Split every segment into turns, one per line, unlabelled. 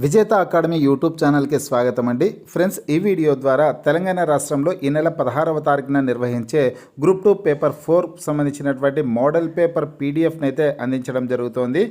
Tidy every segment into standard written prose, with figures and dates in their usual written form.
విజేత academy YouTube ఛానల్కి స్వాగతం అండి. ఫ్రెండ్స్, ఈ వీడియో ద్వారా తెలంగాణ రాష్ట్రంలో ఈ నెల 16వ తారీఖున నిర్వహించే గ్రూప్ 2 పేపర్ 4 సంబంధించినటువంటి మోడల్ పేపర్ పీడిఎఫ్ని అయితే అందించడం జరుగుతోంది.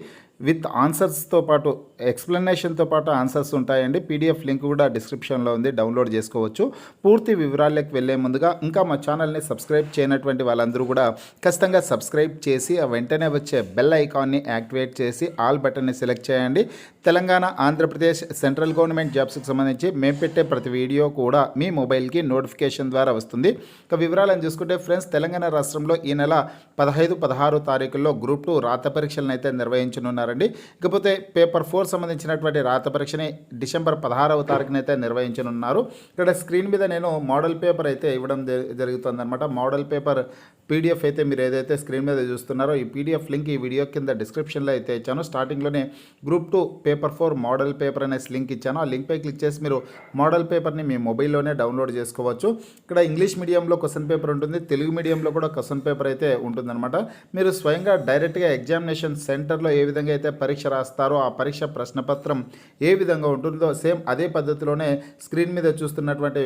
విత్ ఆన్సర్స్తో పాటు ఎక్స్ప్లెనేషన్తో పాటు ఆన్సర్స్ ఉంటాయండి. పీడిఎఫ్ లింక్ కూడా డిస్క్రిప్షన్లో ఉంది, డౌన్లోడ్ చేసుకోవచ్చు. పూర్తి వివరాల్లోకి వెళ్ళే ముందుగా ఇంకా మా ఛానల్ని సబ్స్క్రైబ్ చేయనటువంటి వాళ్ళందరూ కూడా ఖచ్చితంగా సబ్స్క్రైబ్ చేసి ఆ వెంటనే వచ్చే బెల్ ఐకాన్ని యాక్టివేట్ చేసి ఆల్ బటన్ని సెలెక్ట్ చేయండి. తెలంగాణ, ఆంధ్రప్రదేశ్ సెంట్రల్ గవర్నమెంట్ జాబ్స్కి సంబంధించి మేము పెట్టే ప్రతి వీడియో కూడా మీ మొబైల్కి నోటిఫికేషన్ ద్వారా వస్తుంది. ఇక వివరాలను చూసుకుంటే ఫ్రెండ్స్, తెలంగాణ రాష్ట్రంలో ఈ నెల 15, 16 తారీఖుల్లో గ్రూప్ 2 రాత పరీక్షలను అయితే నిర్వహించనున్నారండి. ఇకపోతే పేపర్ 4 సంబంధించినటువంటి రాత పరీక్షని డిసెంబర్ 16వ తారీఖున అయితే నిర్వహించనున్నారు. ఇక్కడ స్క్రీన్ మీద నేను మోడల్ పేపర్ అయితే ఇవ్వడం జరుగుతుందన్నమాట. మోడల్ పేపర్ పీడిఎఫ్ అయితే మీరు ఏదైతే స్క్రీన్ మీద చూస్తున్నారో ఈ పీడిఎఫ్ లింక్ ఈ వీడియో కింద డిస్క్రిప్షన్లో అయితే ఇచ్చాను. స్టార్టింగ్లోనే గ్రూప్ 2 పేపర్ 4 మోడల్ పేపర్ అనేసి లింక్ ఇచ్చాను. ఆ లింక్పై క్లిక్ చేసి మీరు మోడల్ పేపర్ని మీ మొబైల్లోనే డౌన్లోడ్ చేసుకోవచ్చు. ఇక్కడ ఇంగ్లీష్ మీడియంలో క్వశ్చన్ పేపర్ ఉంటుంది, తెలుగు మీడియంలో కూడా క్వశ్చన్ పేపర్ అయితే ఉంటుందన్నమాట. మీరు స్వయంగా డైరెక్ట్గా ఎగ్జామినేషన్ సెంటర్లో ఏ విధంగా అయితే పరీక్ష రాస్తారో ఆ పరీక్ష ప్రశ్నపత్రం ఏ విధంగా ఉంటుందో సేమ్ అదే పద్ధతిలోనే స్క్రీన్ మీద చూస్తున్నటువంటి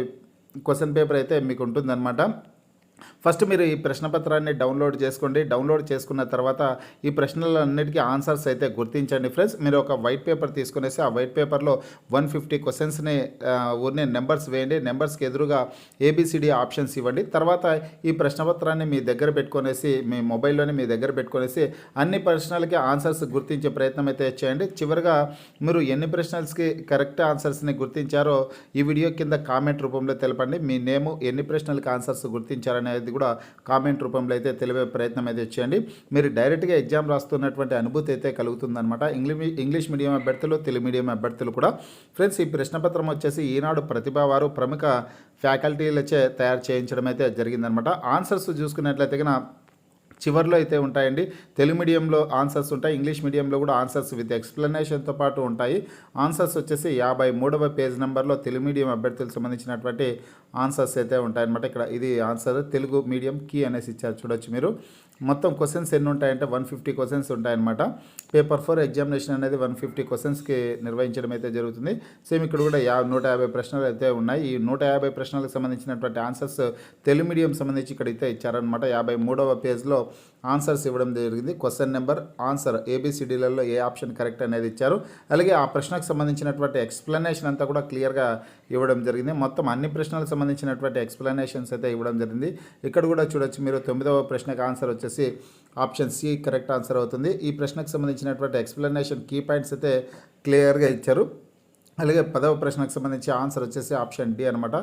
క్వశ్చన్ పేపర్ అయితే మీకు ఉంటుందన్నమాట. ఫస్ట్ మీరు ఈ ప్రశ్నపత్రాన్ని డౌన్లోడ్ చేసుకోండి. డౌన్లోడ్ చేసుకున్న తర్వాత ఈ ప్రశ్నలన్నిటికీ ఆన్సర్స్ అయితే గుర్తించండి ఫ్రెండ్స్. మీరు ఒక వైట్ పేపర్ తీసుకునేసి ఆ వైట్ పేపర్లో 150 క్వశ్చన్స్ని ఊరినే నెంబర్స్ వేయండి. నెంబర్స్కి ఎదురుగా ABCD ఆప్షన్స్ ఇవ్వండి. తర్వాత ఈ ప్రశ్నపత్రాన్ని మీ దగ్గర పెట్టుకునేసి మీ మొబైల్లోనే మీ దగ్గర పెట్టుకునేసి అన్ని ప్రశ్నలకి ఆన్సర్స్ గుర్తించే ప్రయత్నం అయితే చేయండి. చివరిగా మీరు ఎన్ని ప్రశ్నలకి కరెక్ట్ ఆన్సర్స్ని గుర్తించారో ఈ వీడియో కింద కామెంట్ రూపంలో తెలపండి. మీ నేము ఎన్ని ప్రశ్నలకి ఆన్సర్స్ గుర్తించారనేది కూడా కామెంట్ రూపంలో అయితే తెలిపే ప్రయత్నం అయితే చేయండి. మీరు డైరెక్ట్గా ఎగ్జామ్ రాస్తున్నటువంటి అనుభూతి అయితే కలుగుతుందన్నమాట. ఇంగ్లీష్ మీడియం అభ్యర్థులు, తెలుగు మీడియం అభ్యర్థులు కూడా. ఫ్రెండ్స్, ఈ ప్రశ్నపత్రం వచ్చేసి ఈనాడు ప్రతిభ వారు ప్రముఖ ఫ్యాకల్టీలచే తయారు చేయించడం అయితే జరిగిందనమాట. ఆన్సర్స్ చూసుకున్నట్లయితే కనుక చివర్లో అయితే ఉంటాయండి. తెలుగు మీడియంలో ఆన్సర్స్ ఉంటాయి, ఇంగ్లీష్ మీడియంలో కూడా ఆన్సర్స్ విత్ ఎక్స్ప్లెనేషన్తో పాటు ఉంటాయి. ఆన్సర్స్ వచ్చేసి 53వ పేజ్ నెంబర్లో తెలుగు మీడియం అభ్యర్థులకు సంబంధించినటువంటి ఆన్సర్స్ అయితే ఉంటాయన్నమాట. ఇక్కడ ఇది ఆన్సర్ తెలుగు మీడియం కీ అనేసి ఇచ్చారు, చూడొచ్చు మీరు. మొత్తం క్వశ్చన్స్ ఎన్ని ఉంటాయంటే 150 క్వశ్చన్స్ ఉంటాయన్నమాట. పేపర్ 4 ఎగ్జామినేషన్ అనేది 150 క్వశ్చన్స్కి నిర్వహించడం అయితే జరుగుతుంది. సేమ్ ఇక్కడ కూడా 150 ప్రశ్నలు అయితే ఉన్నాయి. ఈ 150 ప్రశ్నలకు సంబంధించినటువంటి ఆన్సర్స్ తెలుగు మీడియం సంబంధించి ఇక్కడ అయితే ఇచ్చారనమాట. 53వ పేజ్లో ఆన్సర్స్ ఇవ్వడం జరిగింది. క్వశ్చన్ నెంబర్, ఆన్సర్, ABCDలలో ఏ ఆప్షన్ కరెక్ట్ అనేది ఇచ్చారు. అలాగే ఆ ప్రశ్నకు సంబంధించినటువంటి ఎక్స్ప్లెనేషన్ అంతా కూడా క్లియర్గా ఇవ్వడం జరిగింది. మొత్తం అన్ని ప్రశ్నలకు సంబంధించినటువంటి ఎక్స్ప్లెనేషన్స్ అయితే ఇవ్వడం జరిగింది. ఇక్కడ కూడా చూడొచ్చు మీరు. 9వ ప్రశ్నకు ఆన్సర్ వచ్చేసి ఆప్షన్ C కరెక్ట్ ఆన్సర్ అవుతుంది. ఈ ప్రశ్నకు సంబంధించినటువంటి ఎక్స్ప్లెనేషన్ కీ పాయింట్స్ అయితే క్లియర్గా ఇచ్చారు. అలాగే 10వ ప్రశ్నకు సంబంధించి ఆన్సర్ వచ్చేసి ఆప్షన్ D అనమాట.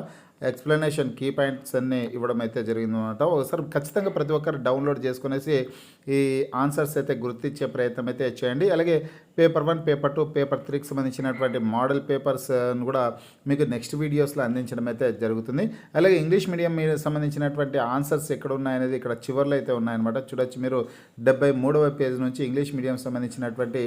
ఎక్స్ప్లెనేషన్ కీ పాయింట్స్ అన్నీ ఇవ్వడం అయితే జరిగిందనమాట. ఒకసారి ఖచ్చితంగా ప్రతి ఒక్కరు డౌన్లోడ్ చేసుకునేసి ఈ ఆన్సర్స్ అయితే గుర్తించే ప్రయత్నం అయితే చేయండి. అలాగే పేపర్ 1, పేపర్ 2, పేపర్ 3కి సంబంధించినటువంటి మోడల్ పేపర్స్ కూడా మీకు నెక్స్ట్ వీడియోస్లో అందించడం అయితే జరుగుతుంది. అలాగే ఇంగ్లీష్ మీడియం మీద సంబంధించినటువంటి ఆన్సర్స్ ఎక్కడ ఉన్నాయనేది ఇక్కడ చివర్లో అయితే ఉన్నాయన్నమాట. చూడొచ్చు మీరు. 73వ పేజ్ నుంచి ఇంగ్లీష్ మీడియం సంబంధించినటువంటి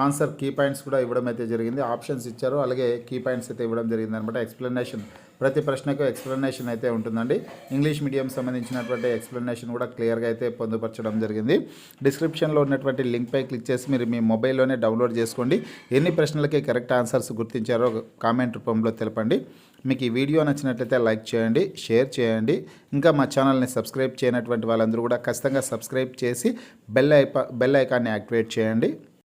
ఆన్సర్ కీ పాయింట్స్ కూడా ఇవ్వడం అయితే జరిగింది. ఆప్షన్స్ ఇచ్చారు, అలాగే కీ పాయింట్స్ అయితే ఇవ్వడం జరిగింది అనమాట. ఎక్స్ప్లెనేషన్, ప్రతి ప్రశ్నకు ఎక్స్ప్లెనేషన్ అయితే ఉంటుందండి. ఇంగ్లీష్ మీడియం సంబంధించినటువంటి ఎక్స్ప్లెనేషన్ కూడా క్లియర్గా అయితే పొందుపరచడం జరిగింది. డిస్క్రిప్షన్లో ఉన్నటువంటి లింక్పై క్లిక్ చేసి మీరు మీ మొబైల్లోనే డౌన్లోడ్ చేసుకోండి. ఎన్ని ప్రశ్నలకి కరెక్ట్ ఆన్సర్స్ గుర్తించారో కామెంట్ రూపంలో తెలపండి. మీకు ఈ వీడియో నచ్చినట్లయితే లైక్ చేయండి, షేర్ చేయండి. ఇంకా మా ఛానల్ని సబ్స్క్రైబ్ చేయనటువంటి వాళ్ళందరూ కూడా ఖచ్చితంగా సబ్స్క్రైబ్ చేసి బెల్ ఐకాన్ని యాక్టివేట్ చేయండి.